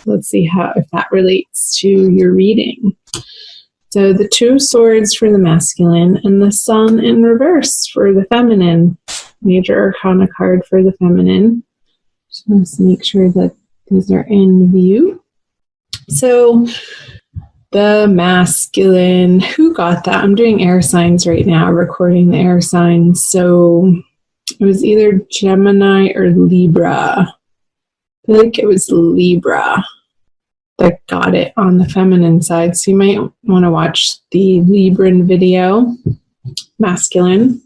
Let's see if that relates to your reading. So the 2 swords for the masculine and the sun in reverse for the feminine. Major Arcana card for the feminine. Just want to make sure that these are in view. So the masculine, who got that? I'm doing air signs right now, recording the air signs. So it was either Gemini or Libra. I feel like it was Libra that got it on the feminine side. So you might want to watch the Libran video, masculine.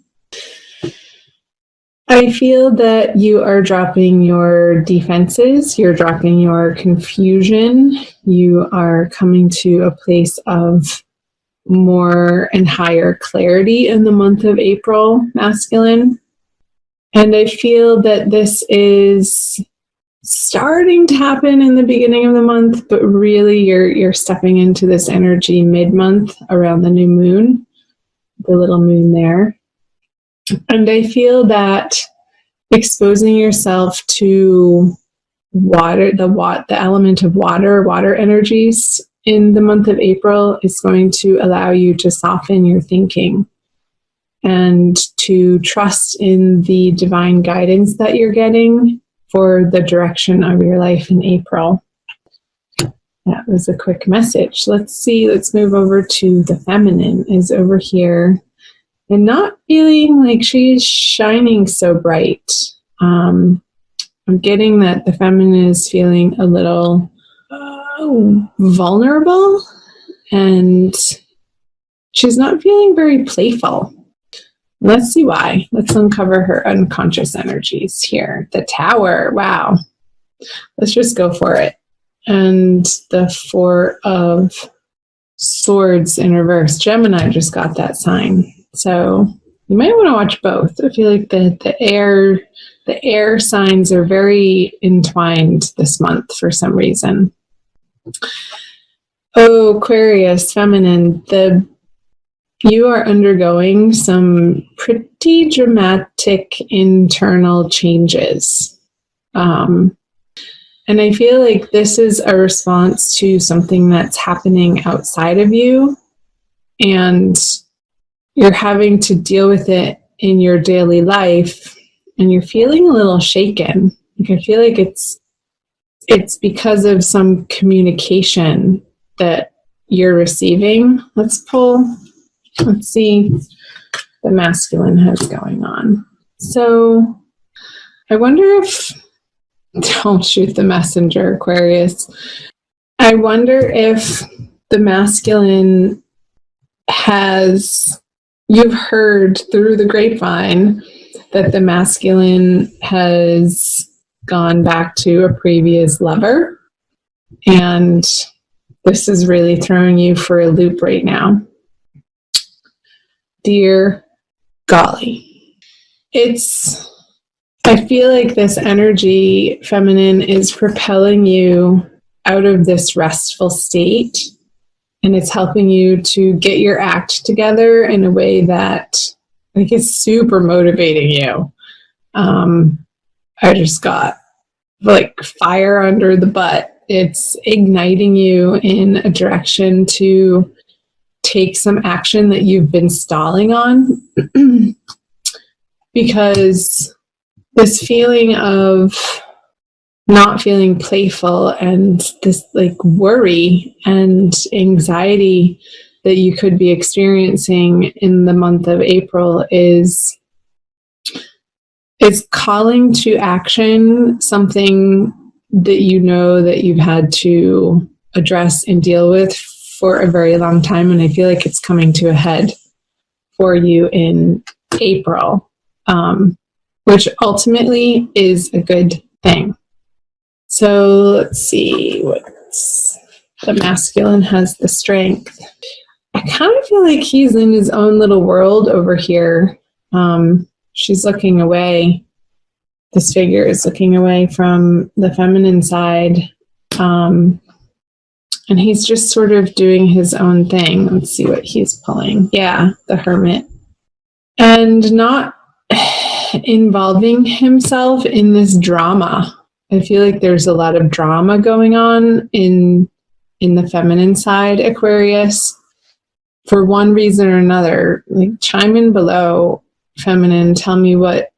I feel that you are dropping your defenses, you're dropping your confusion, you are coming to a place of more and higher clarity in the month of April, masculine. And I feel that this is starting to happen in the beginning of the month, but really you're stepping into this energy mid-month around the new moon, the little moon there. And I feel that exposing yourself to water, the element of water energies in the month of April is going to allow you to soften your thinking and to trust in the divine guidance that you're getting for the direction of your life in April. That was a quick message. Let's move over to the feminine is over here and not feeling like she's shining so bright. I'm getting that the feminine is feeling a little vulnerable and she's not feeling very playful. Let's see why. Let's uncover her unconscious energies here. The Tower. Wow. Let's just go for it. And the 4 of Swords in reverse. Gemini just got that sign. So you might want to watch both. I feel like the air signs are very entwined this month for some reason. Oh, Aquarius, feminine. You are undergoing some pretty dramatic internal changes. And I feel like this is a response to something that's happening outside of you, and you're having to deal with it in your daily life, and you're feeling a little shaken. Like I feel like it's because of some communication that you're receiving. Let's see what the masculine has going on. So I wonder if, don't shoot the messenger, Aquarius. I wonder if the masculine you've heard through the grapevine that the masculine has gone back to a previous lover, and this is really throwing you for a loop right now. Dear golly. I feel like this energy, feminine, is propelling you out of this restful state, and it's helping you to get your act together in a way that is super motivating you. I just got like fire under the butt. It's igniting you in a direction to take some action that you've been stalling on because this feeling of not feeling playful and this like worry and anxiety that you could be experiencing in the month of April is calling to action something that you know that you've had to address and deal with for a very long time. And I feel like it's coming to a head for you in April, which ultimately is a good thing. So let's see the masculine has the strength. I kind of feel like he's in his own little world over here. She's looking away. This figure is looking away from the feminine side. And he's just sort of doing his own thing. Let's see what he's pulling. Yeah, the Hermit. And not involving himself in this drama I feel like there's a lot of drama going on in the feminine side, Aquarius, for one reason or another. Like, chime in below, feminine, tell me what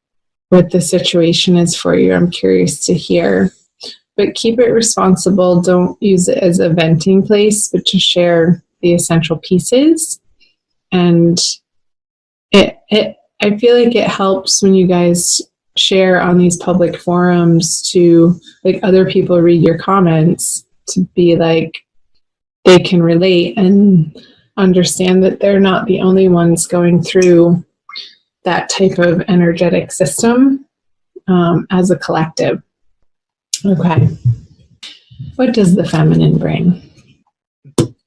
the situation is for you. I'm curious to hear. But keep it responsible. Don't use it as a venting place, but to share the essential pieces. And I feel like it helps when you guys share on these public forums to, like, other people read your comments, to be like, they can relate and understand that they're not the only ones going through that type of energetic system, as a collective. Okay. What does the feminine bring?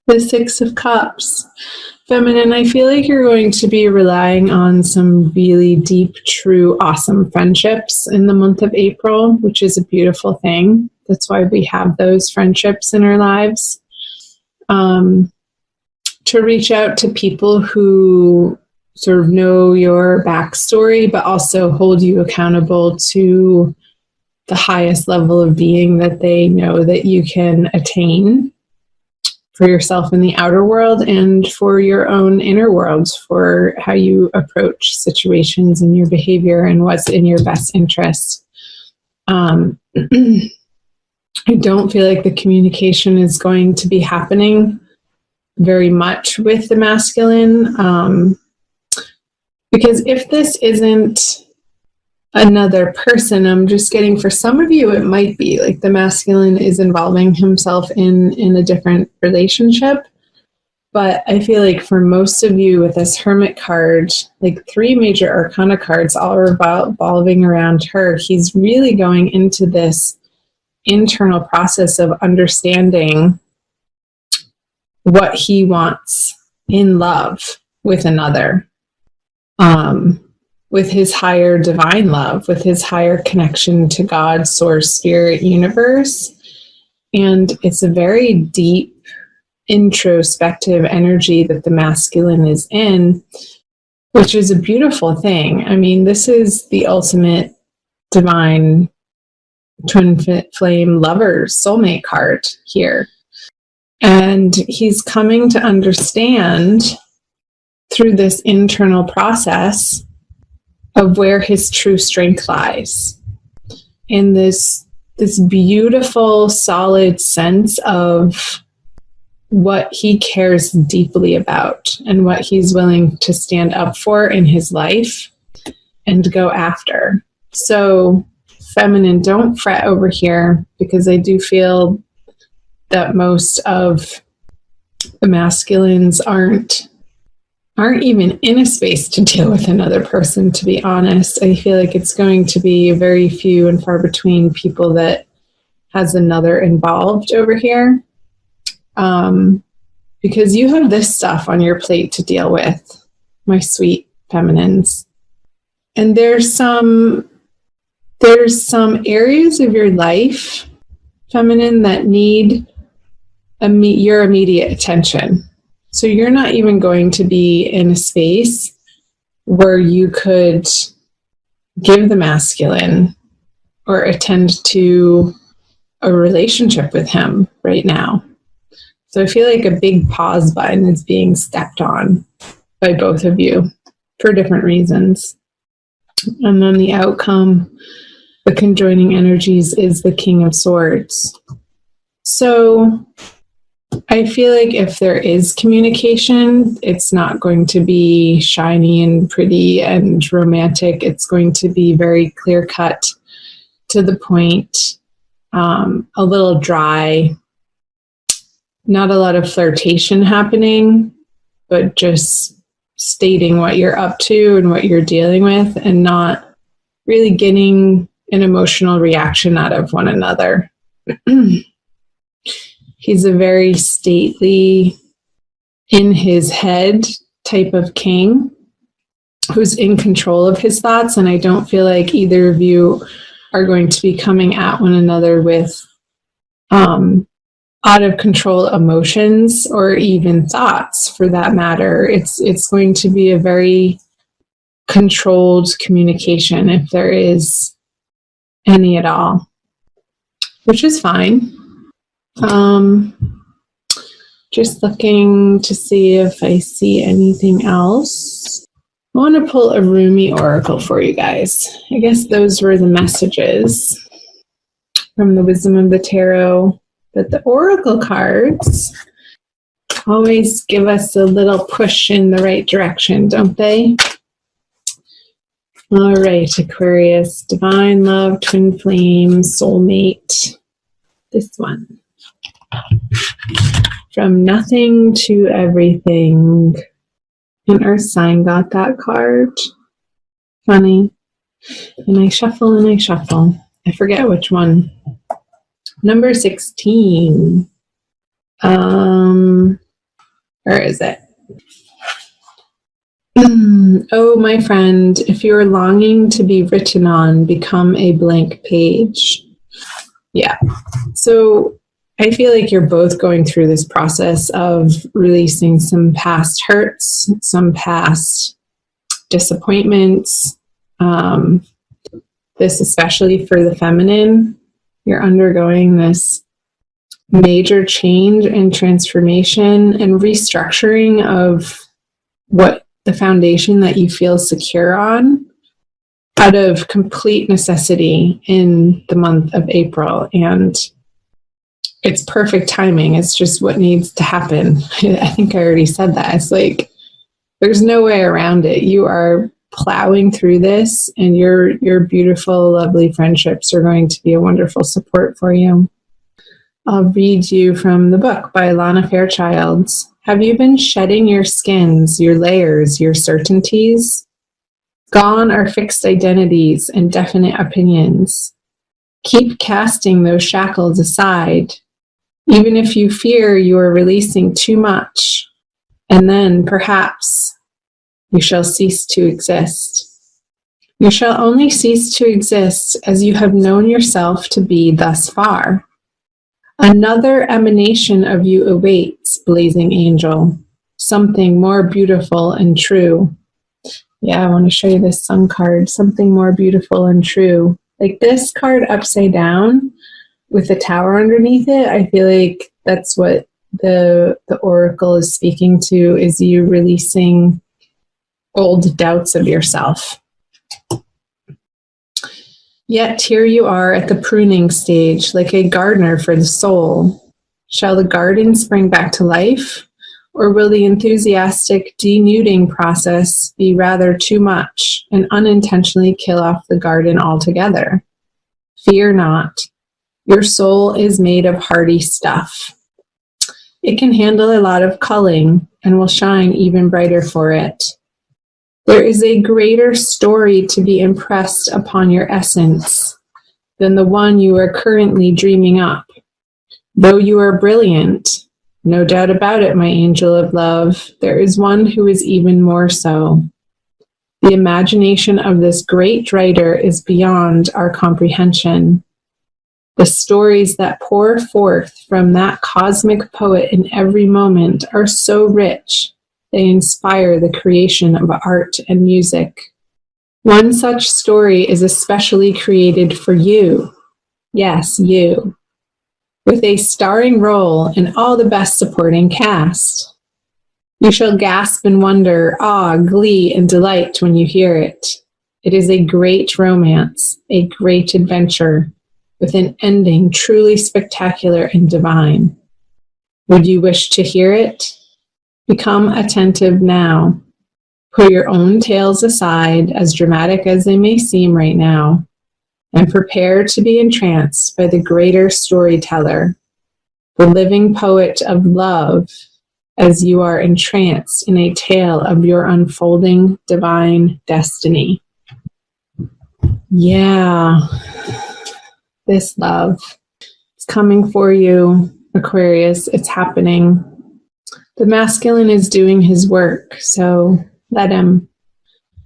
The Six of Cups. Feminine, I feel like you're going to be relying on some really deep, true, awesome friendships in the month of April, which is a beautiful thing. That's why we have those friendships in our lives. To reach out to people who sort of know your backstory, but also hold you accountable to the highest level of being that they know that you can attain for yourself in the outer world and for your own inner world, for how you approach situations and your behavior and what's in your best interest. I don't feel like the communication is going to be happening very much with the masculine, because if this isn't another person, I'm just getting, for some of you, it might be like the masculine is involving himself in a different relationship. But I feel like for most of you with this Hermit card, like 3 major arcana cards all revolving around her, he's really going into this internal process of understanding what he wants in love with another. With his higher divine love, with his higher connection to God, source, spirit, universe. And it's a very deep, introspective energy that the masculine is in, which is a beautiful thing. I mean, this is the ultimate divine twin flame lovers soulmate card here. And he's coming to understand through this internal process of where his true strength lies, in this beautiful, solid sense of what he cares deeply about and what he's willing to stand up for in his life and go after. So, feminine, don't fret over here, because I do feel that most of the masculines aren't even in a space to deal with another person, to be honest. I feel like it's going to be very few and far between people that has another involved over here. Because you have this stuff on your plate to deal with, my sweet feminines. And there's some areas of your life, feminine, that need your immediate attention. So you're not even going to be in a space where you could give the masculine or attend to a relationship with him right now. So I feel like a big pause button is being stepped on by both of you for different reasons. And then the outcome, the conjoining energies, is the King of Swords. So I feel like if there is communication, it's not going to be shiny and pretty and romantic. It's going to be very clear-cut, to the point, a little dry, not a lot of flirtation happening, but just stating what you're up to and what you're dealing with, and not really getting an emotional reaction out of one another. He's a very stately, in his head type of king who's in control of his thoughts. And I don't feel like either of you are going to be coming at one another with out of control emotions or even thoughts, for that matter. It's going to be a very controlled communication, if there is any at all. which is fine. Just looking to see if I see anything else. I want to pull a Rumi oracle for you guys. I guess those were the messages from the Wisdom of the Tarot. But the oracle cards always give us a little push in the right direction, don't they? All right, Aquarius, divine love, twin flame, soulmate. This one. From nothing to everything. And our sign got that card. Funny. And I shuffle and I shuffle. I forget which one. Number 16. Where is it? Oh, my friend, if you're longing to be written on, become a blank page. Yeah. So I feel like you're both going through this process of releasing some past hurts, some past disappointments. This especially for the feminine. You're undergoing this major change and transformation and restructuring of what the foundation that you feel secure on out of complete necessity in the month of April. And it's perfect timing. It's just what needs to happen. I think I already said that. It's like, there's no way around it. You are plowing through this, and your beautiful, lovely friendships are going to be a wonderful support for you. I'll read you from the book by Lana Fairchild. Have you been shedding your skins, your layers, your certainties? Gone are fixed identities and definite opinions. Keep casting those shackles aside, even if you fear you are releasing too much, and then perhaps you shall cease to exist. You shall only cease to exist as you have known yourself to be thus far. Another emanation of you awaits, blazing angel, something more beautiful and true. Yeah, I want to show you this sun card, something more beautiful and true. Like this card upside down with the tower underneath it, I feel like that's what the oracle is speaking to, is you releasing old doubts of yourself. Yet here you are at the pruning stage, like a gardener for the soul. Shall the garden spring back to life, or will the enthusiastic denuding process be rather too much and unintentionally kill off the garden altogether? Fear not. Your soul is made of hardy stuff. It can handle a lot of culling and will shine even brighter for it. There is a greater story to be impressed upon your essence than the one you are currently dreaming up. Though you are brilliant, no doubt about it, my angel of love, there is one who is even more so. The imagination of this great writer is beyond our comprehension. The stories that pour forth from that cosmic poet in every moment are so rich, they inspire the creation of art and music. One such story is especially created for you. Yes, you. With a starring role and all the best supporting cast. You shall gasp in wonder, awe, glee, and delight when you hear it. It is a great romance, a great adventure, with an ending truly spectacular and divine. Would you wish to hear it? Become attentive now. Put your own tales aside, as dramatic as they may seem right now, and prepare to be entranced by the greater storyteller, the living poet of love, as you are entranced in a tale of your unfolding divine destiny. Yeah, this love, it's coming for you, Aquarius. It's happening. The masculine is doing his work, so let him.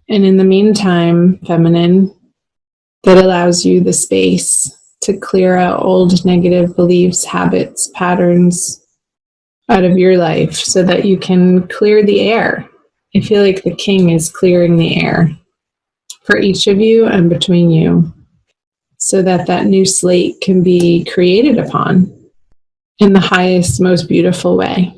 And in the meantime, feminine, that allows you the space to clear out old negative beliefs, habits, patterns out of your life so that you can clear the air. I feel like the king is clearing the air for each of you and between you. so that that new slate can be created upon in the highest, most beautiful way.